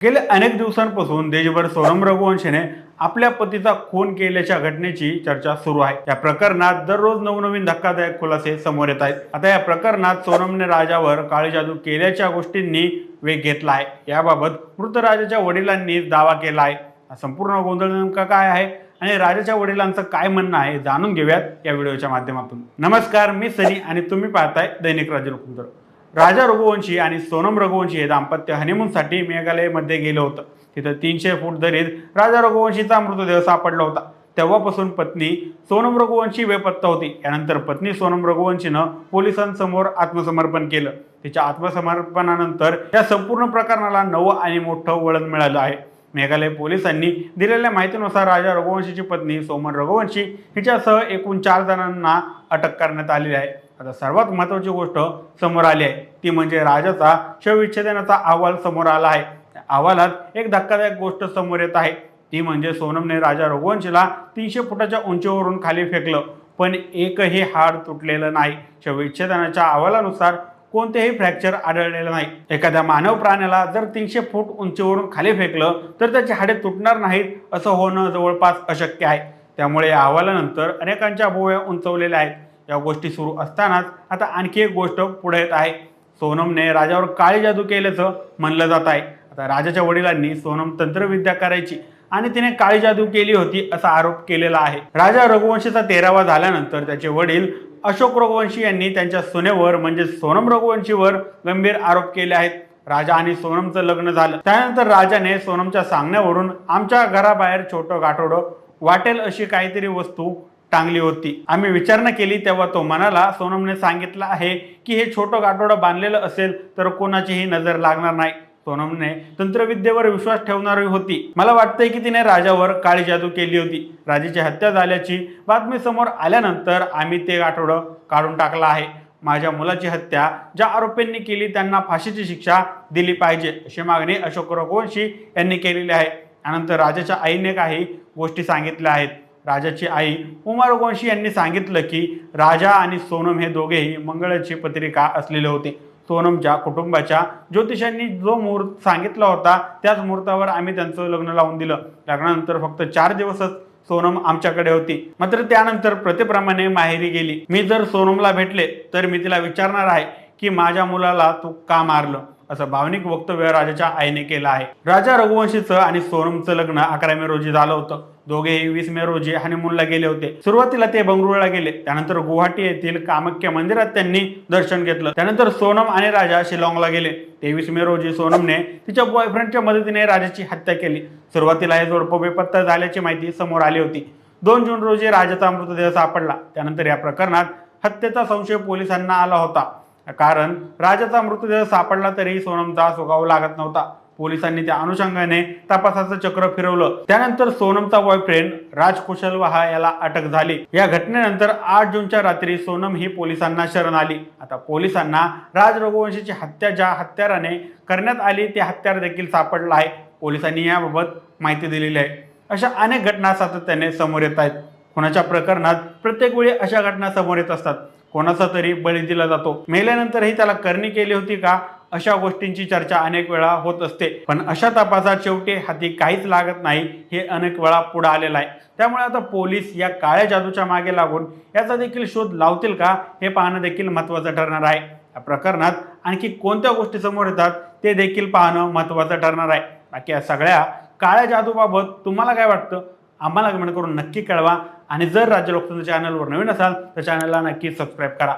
गेल्या अनेक दिवसांपासून देशभर सोनम रघुवंशीने आपल्या पतीचा खून केल्याच्या घटनेची चर्चा सुरू आहे। या प्रकरणात दररोज नवनवीन धक्कादायक खुलासे समोर येत आहेत। आता या प्रकरणात सोनमने राजावर काळी जादू केल्याच्या गोष्टींनी वेग घेतला आहे। याबाबत मृत राजाच्या वडिलांनी दावा केला आहे। हा संपूर्ण गोंधळ नेमका काय आहे आणि राजाच्या वडिलांचं काय म्हणणं आहे जाणून घेऊयात या व्हिडिओच्या माध्यमातून। नमस्कार, मी सनी आणि तुम्ही पाहताय दैनिक राजा लोकतंत्र। राजा रघुवंशी आणि सोनम रघुवंशी हे दाम्पत्य हनीमूनसाठी मेघालयमध्ये गेलं होतं। तिथं 300 फूट दरीत राजा रघुवंशीचा मृतदेह सापडला होता। तेव्हापासून पत्नी सोनम रघुवंशी बेपत्ता होती। यानंतर पत्नी सोनम रघुवंशीनं पोलिसांसमोर आत्मसमर्पण केलं। तिच्या आत्मसमर्पणानंतर या संपूर्ण प्रकरणाला नवं आणि मोठं वळण मिळालं आहे। मेघालय पोलिसांनी दिलेल्या माहितीनुसार राजा रघुवंशीची पत्नी सोनम रघुवंशी हिच्यासह एकूण 4 जणांना अटक करण्यात आली आहे। आता सर्वात महत्त्वाची गोष्ट समोर आली आहे ती म्हणजे राजाचा शवविच्छेदनाचा अहवाल समोर आला आहे। अहवालात एक धक्कादायक गोष्ट समोर येत आहे ती म्हणजे सोनमने राजा रघुवंशीला 300 फुटाच्या उंचीवरून खाली फेकलं, पण एकही हाड तुटलेलं नाही। शवविच्छेदनाच्या अहवालानुसार कोणतेही फ्रॅक्चर आढळलेलं नाही। एखाद्या मानव प्राण्याला जर 300 फूट उंचीवरून खाली फेकलं तर त्याची हाडे तुटणार नाहीत असं होणं जवळपास अशक्य आहे। त्यामुळे या अहवालानंतर अनेकांच्या भुवया उंचवलेल्या आहेत। या गोष्टी सुरू असतानाच आता आणखी एक गोष्ट पुढे येत आहे। सोनमने राजावर काळी जादू केल्याचं म्हणलं जात आहे। आता राजाच्या वडिलांनी सोनम तंत्रविद्या करायची आणि तिने काळी जादू केली होती असा आरोप केलेला आहे। राजा रघुवंशीचा 13वा झाल्यानंतर त्याचे वडील अशोक रघुवंशी यांनी त्यांच्या सुनेवर म्हणजे सोनम रघुवंशीवर गंभीर आरोप केले आहेत। राजा आणि सोनमचं लग्न झालं त्यानंतर राजाने सोनमच्या सांगण्यावरून आमच्या घराबाहेर छोटं गाठोडं वाटेल अशी काहीतरी वस्तू टांगली होती। आम्ही विचारणा केली तेव्हा तो म्हणाला, सोनमने सांगितलं आहे की हे छोटं गाठोडं बांधलेलं असेल तर कोणाचीही नजर लागणार नाही। सोनमने तंत्रविद्येवर विश्वास ठेवणारी होती। मला वाटतंय की तिने राजावर काळी जादू केली होती। राजाची हत्या झाल्याची बातमी समोर आल्यानंतर आम्ही ते गाठोडं काढून टाकलं आहे। माझ्या मुलाची हत्या ज्या आरोपींनी केली त्यांना फाशीची शिक्षा दिली पाहिजे अशी मागणी अशोक रघुवंशी यांनी केलेली आहे। त्यानंतर राजाच्या आईने काही गोष्टी सांगितल्या आहेत। राजाची आई उमा रघुवंशी यांनी सांगितलं की राजा आणि सोनम हे दोघेही मंगळाची पत्रिका असलेले होते। सोनमच्या कुटुंबाच्या ज्योतिषांनी जो मुहूर्त सांगितला होता त्याच मुहूर्तावर आम्ही त्यांचं लग्न लावून दिलं। लग्नानंतर फक्त 4 दिवसच सोनम आमच्याकडे होती, मात्र त्यानंतर प्रथेप्रमाणे माहेरी गेली। मी जर सोनमला भेटले तर मी तिला विचारणार आहे की माझ्या मुलाला तू का मारलं, असं भावनिक वक्तव्य राजाच्या आईने केलं आहे। राजा रघुवंशीचं आणि सोनमचं लग्न 11 मे रोजी झालं होतं। दोघेही 20 मे रोजी हनीमूनला गेले होते। सुरुवातीला ते बंगळुरूला गेले, त्यानंतर गुवाहाटी येथील कामाख्या मंदिरात त्यांनी दर्शन घेतलं। त्यानंतर सोनम आणि राजा शिलाँगला गेले। 23 मे रोजी सोनमने तिच्या बॉयफ्रेंडच्या मदतीने राजाची हत्या केली। सुरुवातीला हे जोडपं बेपत्ता झाल्याची माहिती समोर आली होती। 2 जून रोजी राजाचा मृतदेह सापडला। त्यानंतर या प्रकरणात हत्येचा संशय पोलिसांना आला होता, कारण राजाचा मृतदेह सापडला तरी सोनमचा सुगाव लागत नव्हता। पोलिसांनी त्या अनुषंगाने तपासाचं चक्र फिरवलं। त्यानंतर सोनमचा बॉयफ्रेंड राज कुशलवाहा याला अटक झाली। या घटनेनंतर 8 जूनच्या रात्री सोनम ही पोलिसांना शरण आली। आता पोलिसांना राज रघुवंशीची हत्या ज्या हत्याराने करण्यात आली ते हत्यार देखील सापडलं आहे। पोलिसांनी याबाबत माहिती दिलेली आहे। अशा अनेक घटना सातत्याने समोर येत आहेत। खुनाच्या प्रकरणात प्रत्येक वेळी अशा घटना समोर येत असतात। कोणाचा तरी बळी दिला जातो, मेल्यानंतरही त्याला करणी केली होती का अशा गोष्टींची चर्चा अनेक वेळा होत असते। पण अशा तपासात शेवटी हाती काहीच लागत नाही हे अनेक वेळा पुढे आलेलं आहे। त्यामुळे आता पोलीस या काळ्या जादूच्या मागे लागून याचा देखील शोध लावतील का हे पाहणं देखील महत्त्वाचं ठरणार आहे। या प्रकरणात आणखी कोणत्या गोष्टी समोर येतात ते देखील पाहणं महत्त्वाचं ठरणार आहे। बाकी या सगळ्या काळ्या जादूबाबत तुम्हाला काय वाटतं आम्हाला कमेंट करून नक्की कळवा आणि जर राज्य लोकतंत्र चॅनलवर नवीन असाल तर चॅनलला नक्की सबस्क्राईब करा।